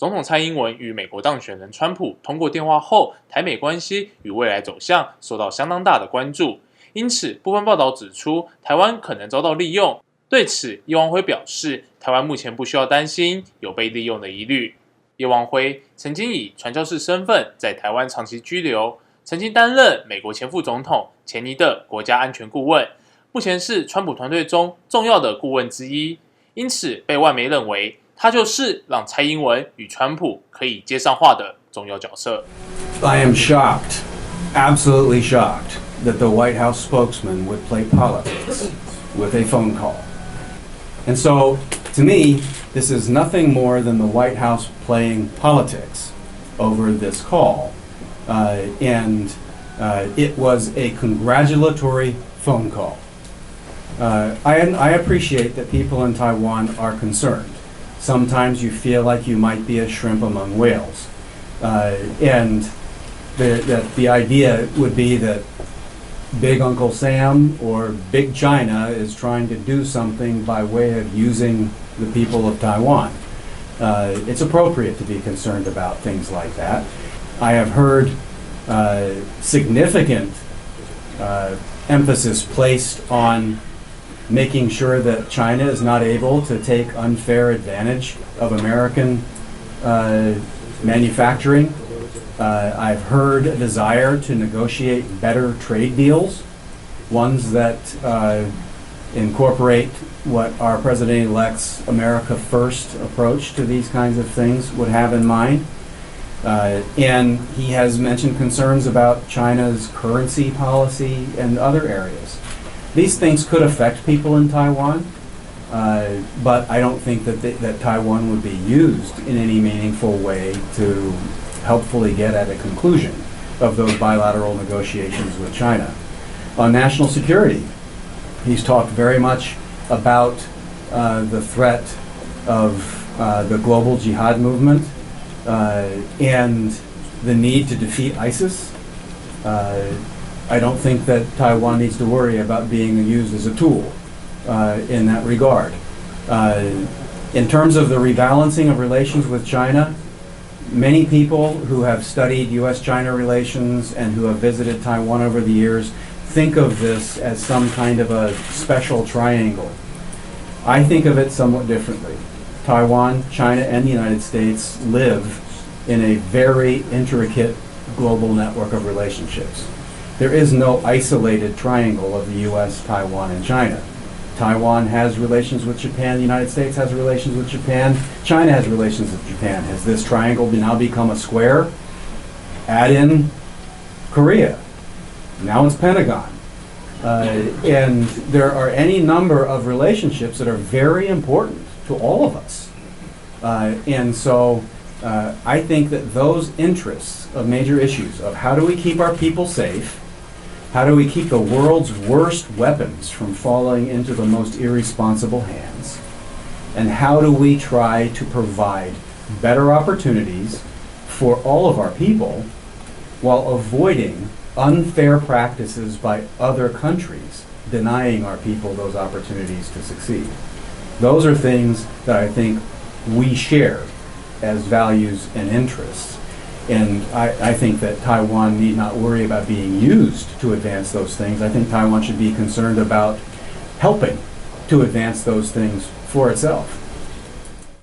总统蔡英文与美国当选人川普通过电话后，台美关系与未来走向受到相当大的关注。因此，部分报道指出，台湾可能遭到利用。对此，叶望辉表示，台湾目前不需要担心有被利用的疑虑。叶望辉曾经以传教士身份在台湾长期居留，曾经担任美国前副总统钱尼的国家安全顾问，目前是川普团队中重要的顾问之一，因此被外媒认为他就是让蔡英文与川普可以接上话的重要角色。I am shocked, absolutely shocked, that the White House spokesman would play politics with a phone call. And so, to me, this is nothing more than the White House playing politics over this call. It was a congratulatory phone call. I appreciate that people in Taiwan are concerned. Sometimes you feel like you might be a shrimp among whales. And the idea would be that Big Uncle Sam or Big China is trying to do something by way of using the people of Taiwan. It's appropriate to be concerned about things like that. I have heard significant emphasis placed on making sure that China is not able to take unfair advantage of American manufacturing. I've heard a desire to negotiate better trade deals, ones that incorporate what our President-elect's America First approach to these kinds of things would have in mind. And he has mentioned concerns about China's currency policy and other areas. These things could affect people in Taiwan, but I don't think that Taiwan would be used in any meaningful way to helpfully get at a conclusion of those bilateral negotiations with China. On national security, he's talked very much about the threat of the global jihad movement and the need to defeat ISIS. I don't think that Taiwan needs to worry about being used as a tool in that regard. In terms of the rebalancing of relations with China, many people who have studied U.S.-China relations and who have visited Taiwan over the years think of this as some kind of a special triangle. I think of it somewhat differently. Taiwan, China, and the United States live in a very intricate global network of relationships. There is no isolated triangle of the U.S., Taiwan, and China. Taiwan has relations with Japan, the United States has relations with Japan, China has relations with Japan. Has this triangle now become a square? Add in Korea. Now it's Pentagon. And there are any number of relationships that are very important to all of us. And so I think that those interests of major issues of how do we keep our people safe, how do we keep the world's worst weapons from falling into the most irresponsible hands, and how do we try to provide better opportunities for all of our people while avoiding unfair practices by other countries denying our people those opportunities to succeed. Those are things that I think we share as values and interests. And I think that Taiwan need not worry about being used to advance those things. I think Taiwan should be concerned about helping to advance those things for itself.